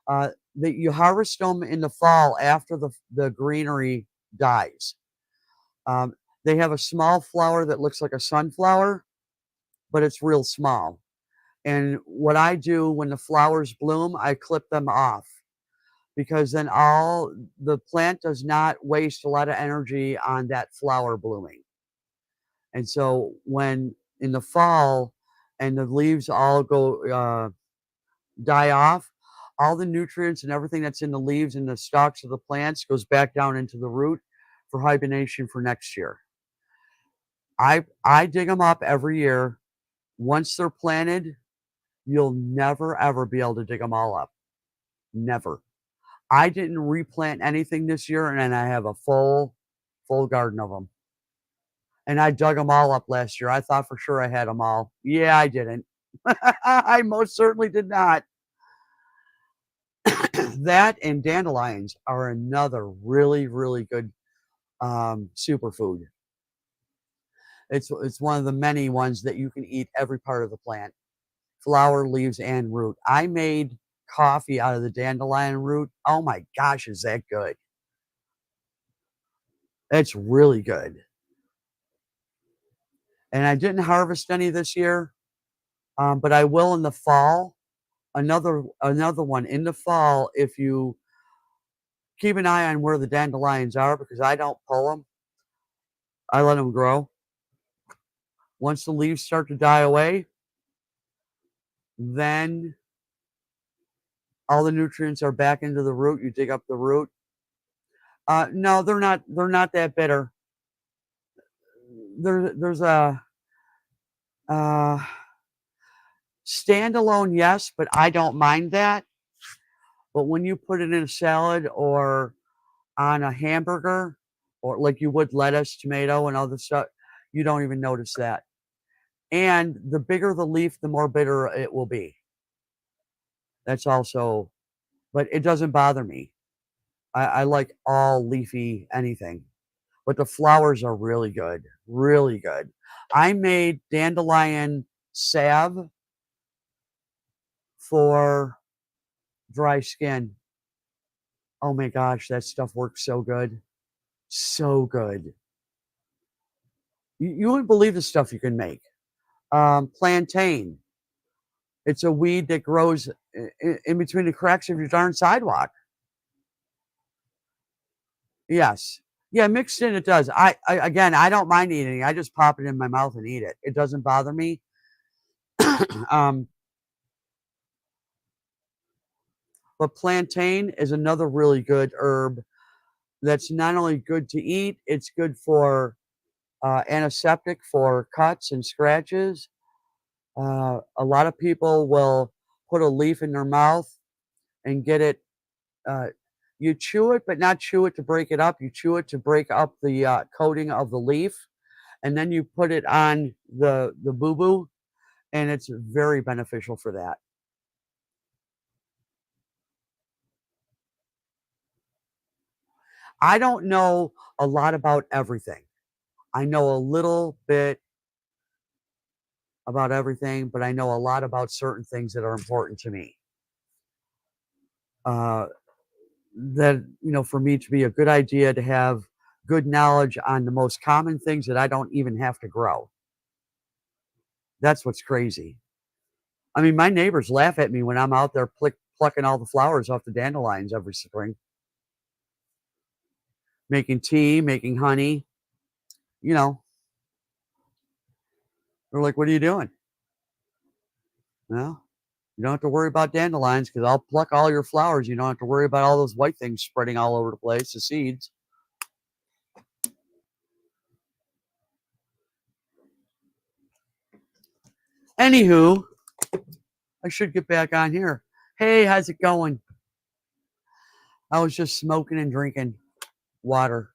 That you harvest them in the fall after the greenery dies. Um, they have a small flower that looks like a sunflower, but it's real small. And what I do when the flowers bloom, I clip them off because then all the plant does not waste a lot of energy on that flower blooming. And so when in the fall and the leaves all go die off, all the nutrients and everything that's in the leaves and the stalks of the plants goes back down into the root for hibernation for next year. I dig them up every year. Once they're planted, you'll never ever be able to dig them all up. Never. I didn't replant anything this year, and I have a full garden of them. And I dug them all up last year. I thought for sure I had them all. Yeah, I didn't. I most certainly did not. That and dandelions are another really good superfood. It's one of the many ones that you can eat every part of the plant, flower, leaves, and root. I made coffee out of the dandelion root. Oh my gosh, is that good? It's really good. And I didn't harvest any this year, but I will in the fall. Another one in the fall if you keep an eye on where the dandelions are because I don't pull them. I let them grow. Once the leaves start to die away, then all the nutrients are back into the root. You dig up the root. No, they're not. They're not that bitter. There's a uh, standalone, yes, but I don't mind that. But when you put it in a salad or on a hamburger, or like you would lettuce, tomato, and other stuff, you don't even notice that. And the bigger the leaf, the more bitter it will be. That's also, but it doesn't bother me. I like all leafy anything, but the flowers are really good, really good. I made dandelion salve for dry skin. Oh my gosh, that stuff works so good. So good. You wouldn't believe the stuff you can make. Plantain. It's a weed that grows in between the cracks of your darn sidewalk. Yes. Yeah, mixed in it does. I again, I don't mind eating. I just pop it in my mouth and eat it. It doesn't bother me. um, but plantain is another really good herb that's not only good to eat, it's good for antiseptic for cuts and scratches. A lot of people will put a leaf in their mouth and get it. Uh, you chew it, but not chew it to break it up. You chew it to break up the coating of the leaf, and then you put it on the boo boo, and it's very beneficial for that. I don't know a lot about everything. I know a little bit about everything, but I know a lot about certain things that are important to me. Uh, that for me to be a good idea to have good knowledge on the most common things that I don't even have to grow. That's what's crazy. I mean, my neighbors laugh at me when I'm out there plucking all the flowers off the dandelions every spring, making tea, making honey. You know, they're like, "What are you doing?" Well, you don't have to worry about dandelions because I'll pluck all your flowers. You don't have to worry about all those white things spreading all over the place, the seeds. Anywho, I should get back on here. Hey, how's it going? I was just smoking and drinking water.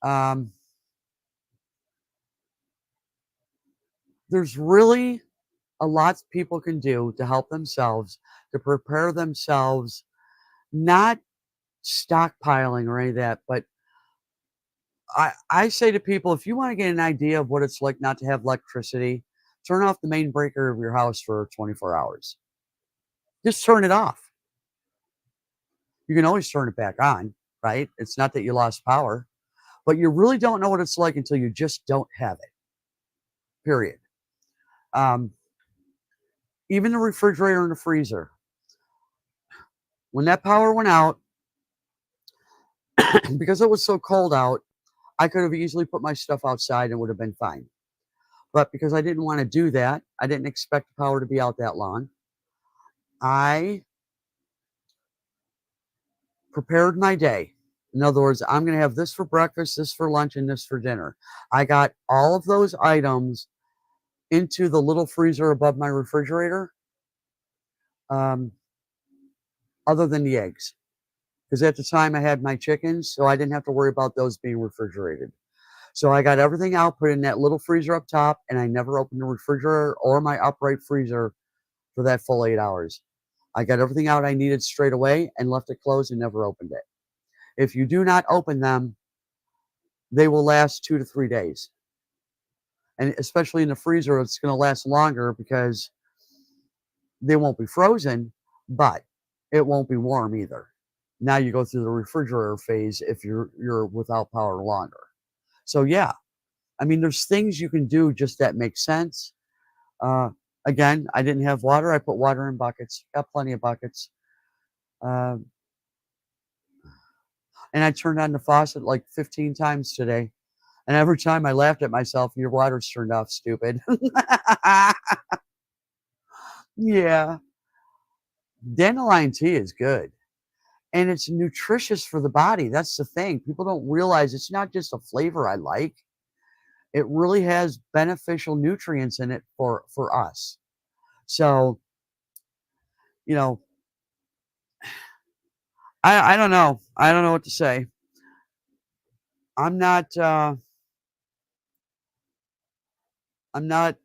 Um, there's really a lot people can do to help themselves, to prepare themselves, not stockpiling or any of that, but I say to people, if you want to get an idea of what it's like not to have electricity, turn off the main breaker of your house for 24 hours. Just turn it off. You can always turn it back on, right? It's not that you lost power, but you really don't know what it's like until you just don't have it. Period. Um, even the refrigerator and the freezer. When that power went out, because it was so cold out, I could have easily put my stuff outside and would have been fine. But because I didn't want to do that, I didn't expect the power to be out that long. I prepared my day. In other words, I'm going to have this for breakfast, this for lunch, and this for dinner. I got all of those items into the little freezer above my refrigerator, um, other than the eggs. Because at the time I had my chickens, so I didn't have to worry about those being refrigerated. So I got everything out, put in that little freezer up top, and I never opened the refrigerator or my upright freezer for that full 8 hours. I got everything out I needed straight away and left it closed and never opened it. If you do not open them, they will last 2 to 3 days. And especially in the freezer, it's going to last longer because they won't be frozen, but it won't be warm either. Now you go through the refrigerator phase if you're without power longer. So yeah, I mean, there's things you can do just that make sense. Uh, Again, I didn't have water. I put water in buckets. Got plenty of buckets. Uh, and I turned on the faucet like 15 times today. And every time I laughed at myself, your water's turned off, stupid. Yeah. Dandelion tea is good. And it's nutritious for the body. That's the thing. People don't realize it's not just a flavor I like. It really has beneficial nutrients in it for us. So, you know, I don't know. I don't know what to say. I'm not I'm not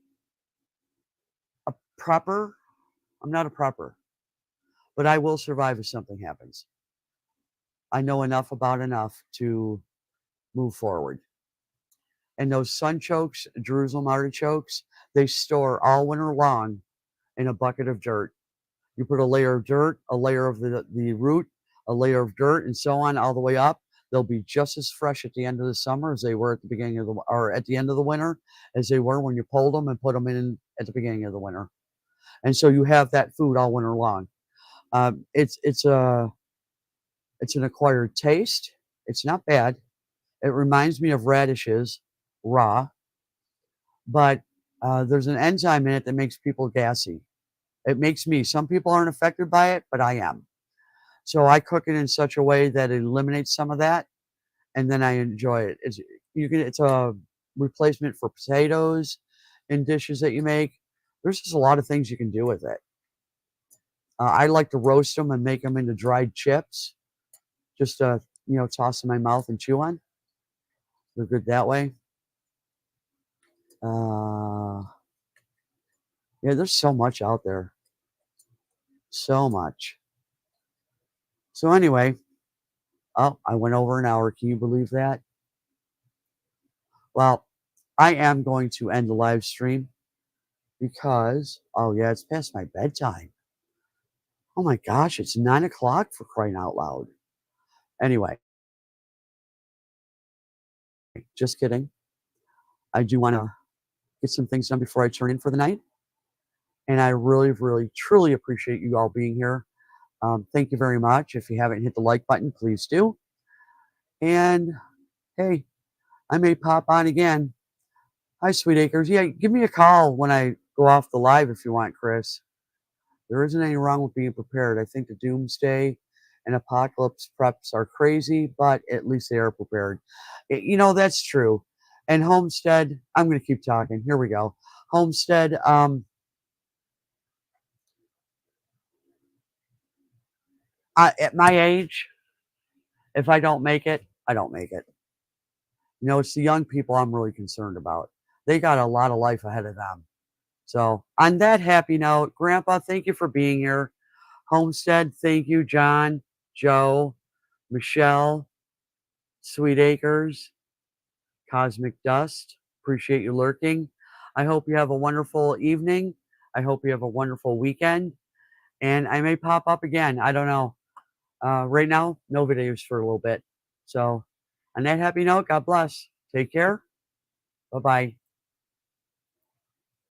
a prepper. I'm not a prepper, but I will survive if something happens. I know enough about enough to move forward. And those sunchokes, Jerusalem artichokes, they store all winter long in a bucket of dirt. You put a layer of dirt, a layer of the root, a layer of dirt, and so on all the way up. They'll be just as fresh at the end of the summer as they were at the beginning of the or at the end of the winter as they were when you pulled them and put them in at the beginning of the winter. And so you have that food all winter long. It's an acquired taste. It's not bad. It reminds me of radishes raw, but there's an enzyme in it that makes people gassy. It makes me. Some people aren't affected by it, but I am. So I cook it in such a way that it eliminates some of that, and then I enjoy it. It's a replacement for potatoes in dishes that you make. There's just a lot of things you can do with it. I like to roast them and make them into dried chips, just to toss in my mouth and chew on. They're good that way. Uh, yeah, there's so much out there, so much. So anyway, oh, I went over an hour. Can you believe that? Well, I am going to end the live stream because, oh yeah, it's past my bedtime. Oh my gosh, it's 9 o'clock for crying out loud. Anyway, just kidding. I do want to get some things done before I turn in for the night. And I really, really, truly appreciate you all being here. Thank you very much. If you haven't hit the like button, please do. And hey, I may pop on again. Hi, Sweet Acres. Yeah, give me a call when I go off the live if you want, Chris. There isn't anything wrong with being prepared. I think the doomsday and apocalypse preps are crazy, but at least they are prepared. That's true. And Homestead, I'm going to keep talking. Here we go. Homestead, at my age, if I don't make it, I don't make it. It's the young people I'm really concerned about. They got a lot of life ahead of them. So, on that happy note, Grandpa, thank you for being here. Homestead, thank you, John, Joe, Michelle, Sweet Acres, Cosmic Dust. Appreciate you lurking. I hope you have a wonderful evening. I hope you have a wonderful weekend. And I may pop up again. I don't know. Right now, no videos for a little bit. So, on that happy note, God bless. Take care. Bye bye.